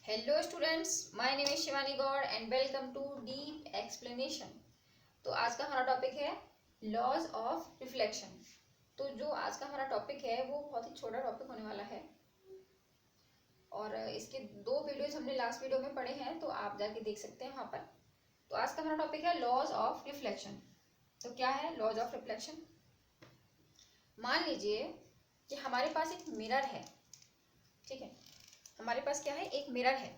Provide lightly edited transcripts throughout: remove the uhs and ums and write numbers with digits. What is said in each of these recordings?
Hello students, my name is Shivani Gaur and welcome to deep explanation. तो आज का हमारा टॉपिक है लॉज ऑफ रिफ्लेक्शन। तो जो आज का हमारा टॉपिक है वो बहुत ही छोटा टॉपिक होने वाला है और इसके दो वीडियोज हमने लास्ट वीडियो में पढ़े हैं, तो आप जाके देख सकते हैं वहाँ पर। तो आज का हमारा टॉपिक है लॉज ऑफ रिफ्लेक्शन। तो क्या है लॉज ऑफ रिफ्लेक्शन? मान लीजिए कि हमारे पास एक मिरर है, ठीक है। हमारे पास क्या है? एक मिरर है।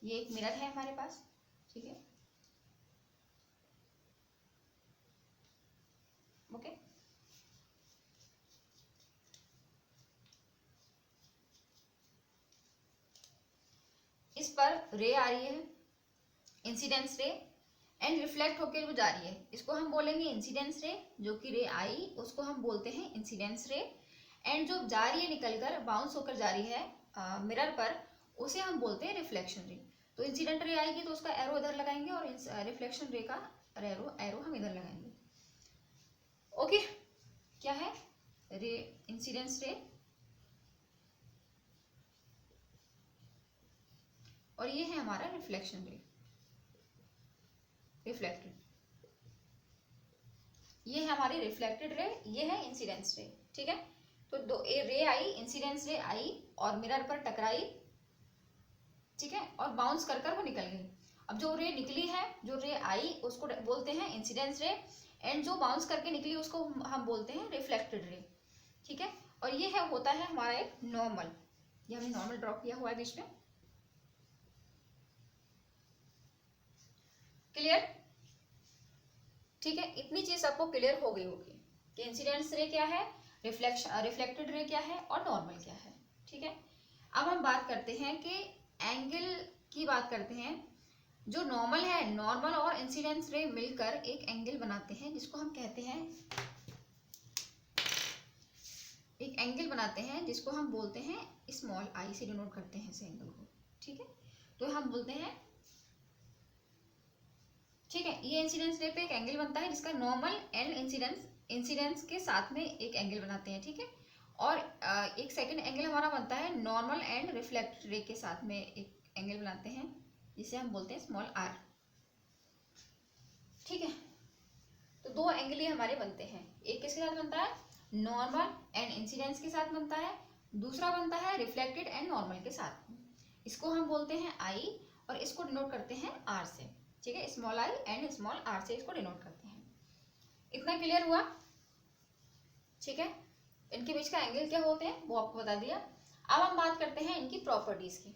ये एक मिरर है हमारे पास, ठीक है। ओके, इस पर रे आ रही है, इंसिडेंस रे, एंड रिफ्लेक्ट होकर जो जा रही है इसको हम बोलेंगे इंसिडेंस रे। जो कि रे आई उसको हम बोलते हैं इंसिडेंस रे, एंड जो जा रही है निकलकर बाउंस होकर जा रही है मिरर पर, उसे हम बोलते हैं रिफ्लेक्शन रे। तो इंसिडेंट रे आएगी तो उसका एरो इधर लगाएंगे और रिफ्लेक्शन रे का एरो हम इधर लगाएंगे। ओके, क्या है? रे, इंसिडेंस रे, और ये है हमारा रिफ्लेक्शन रे, रिफ्लेक्टेड। ये है हमारी रिफ्लेक्टेड रे, ये है इंसिडेंस रे, ठीक है। तो दो रे आई, इंसिडेंस रे आई और मिरर पर टकराई, ठीक है, और बाउंस कर कर वो निकल गई। अब जो रे निकली है, जो रे आई उसको बोलते हैं इंसिडेंस रे, एंड जो बाउंस करके निकली उसको हम बोलते हैं रिफ्लेक्टेड रे, ठीक है। और ये है होता है हमारा एक नॉर्मल, ये हमने नॉर्मल ड्रॉ किया हुआ है बीच में। क्लियर? ठीक है, इतनी चीज आपको क्लियर हो गई होगी कि इंसिडेंस रे क्या है, रिफ्लेक्टेड रे क्या है और नॉर्मल क्या है, ठीक है। अब हम बात करते हैं कि एंगल की बात करते हैं। जो नॉर्मल है, नॉर्मल और इंसिडेंस रे मिलकर एक एंगल बनाते हैं जिसको हम कहते हैं, एक एंगल बनाते हैं जिसको हम बोलते हैं, स्मॉल आई से डिनोट करते हैं इस एंगल को, ठीक है। तो हम बोलते हैं, ठीक है, ये इंसिडेंस रे पे एक एंगल बनता है जिसका नॉर्मल एंड इंसिडेंस के साथ में एक एंगल बनाते हैं, ठीक है। और एक सेकंड एंगल हमारा बनता है नॉर्मल एंड रिफ्लेक्ट रे के साथ में एक एंगल बनाते हैं जिसे हम बोलते हैं स्मॉल आर, ठीक है। तो दो एंगल ये हमारे बनते हैं, एक किसके साथ बनता है? नॉर्मल एंड इंसिडेंस के साथ बनता है, दूसरा बनता है रिफ्लेक्टेड एंड नॉर्मल के साथ। इसको हम बोलते हैं आई और इसको डिनोट करते हैं आर से, ठीक है। Small I and small R से इसको डिनोट करते हैं। इतना क्लियर हुआ? ठीक है, इनके बीच का एंगल क्या होते हैं वो आपको बता दिया। अब हम बात करते हैं इनकी प्रॉपर्टीज की।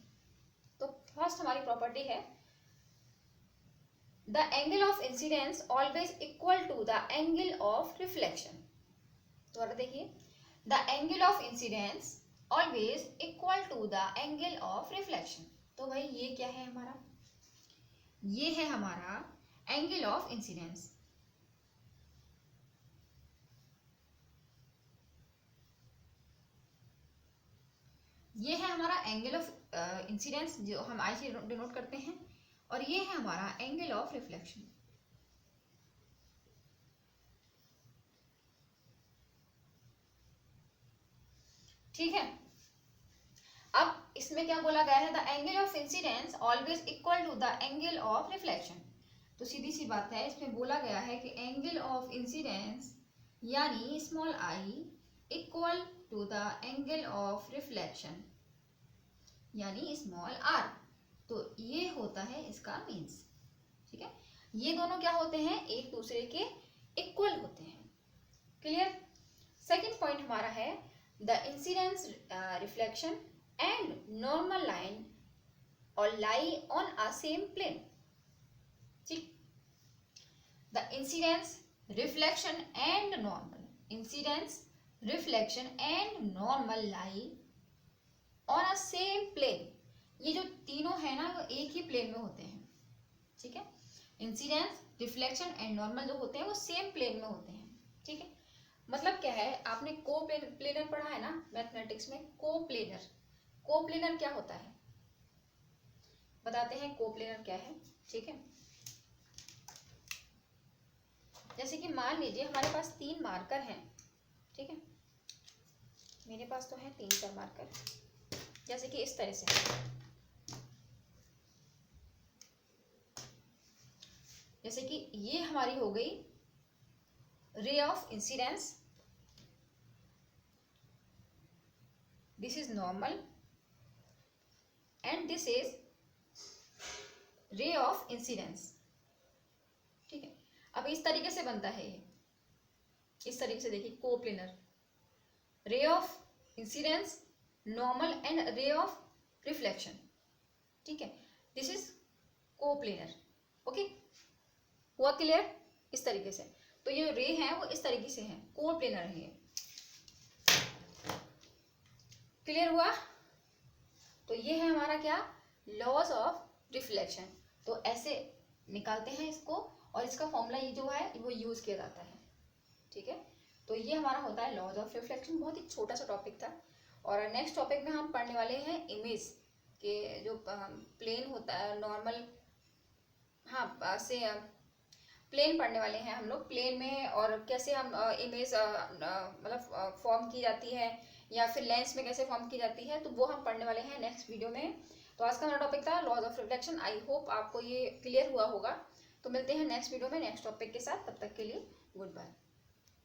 तो फर्स्ट हमारी प्रॉपर्टी है the angle of incidence always equal to the angle of reflection. दोबारा देखिए, the angle of incidence always equal to the angle of reflection. तो भाई ये क्या है हमारा? ये है हमारा एंगल ऑफ इंसिडेंस। ये है हमारा एंगल ऑफ इंसिडेंस जो हम आई से डिनोट करते हैं, और ये है हमारा एंगल ऑफ रिफ्लेक्शन। ठीक है, अब इसमें क्या बोला गया है? The angle of incidence always equal to the angle of reflection. तो सीधी सी बात है, इसमें बोला गया है कि एंगल ऑफ इंसिडेंस यानी small I equal to the angle of reflection यानी स्मॉल आर। तो ये होता है इसका मीन्स, ठीक है। ये दोनों क्या होते हैं? एक दूसरे के इक्वल होते हैं। क्लियर? सेकेंड पॉइंट हमारा है the incidence reflection and normal line और lie on a same plane. ठीक, the incidence reflection and normal, incidence reflection and normal lie on a same plane. ये जो तीनों है ना, वो एक ही प्लेन में होते हैं, ठीक है। इंसिडेंस, रिफ्लेक्शन एंड नॉर्मल जो होते हैं वो सेम प्लेन में होते हैं, ठीक है। मतलब क्या है? आपने को प्लेनर पढ़ा है ना मैथमेटिक्स में। को प्लेनर क्या होता है बताते हैं। को प्लेनर क्या है, ठीक है। जैसे कि मान लीजिए हमारे पास 3 मार्कर हैं, ठीक है। मेरे पास तो है 3-4 मार्कर। जैसे कि इस तरह से, जैसे कि ये हमारी हो गई ray of incidence, this is normal and this is ray of incidence. ठीक है, अब इस तरीके से बनता है ये, इस तरीके से देखिए, coplanar, ray of incidence, normal and ray of reflection. ठीक है, दिस इज कोप्लेनर। ओके, हुआ क्लियर? इस तरीके से, तो ये रे हैं वो इस तरीके से हैं, कोप्लेनर है ये। क्लियर हुआ? तो ये है हमारा क्या, लॉज ऑफ रिफ्लेक्शन। तो ऐसे निकालते हैं इसको, और इसका फॉर्मूला ये जो है वो यूज किया जाता है। ठीक है, तो ये हमारा होता है लॉज ऑफ रिफ्लेक्शन। बहुत ही छोटा सा टॉपिक था। और नेक्स्ट टॉपिक में हम पढ़ने वाले हैं इमेज के, जो प्लेन होता है नॉर्मल, हाँ से प्लेन पढ़ने वाले हैं हम लोग, प्लेन में और कैसे हम इमेज मतलब फॉर्म की जाती है, या फिर लेंस में कैसे फॉर्म की जाती है, तो वो हम पढ़ने वाले हैं नेक्स्ट वीडियो में। तो आज का हमारा टॉपिक था laws of reflection. I hope आपको ये क्लियर हुआ होगा। तो मिलते हैं नेक्स्ट वीडियो में नेक्स्ट टॉपिक के साथ, तब तक के लिए गुड बाय।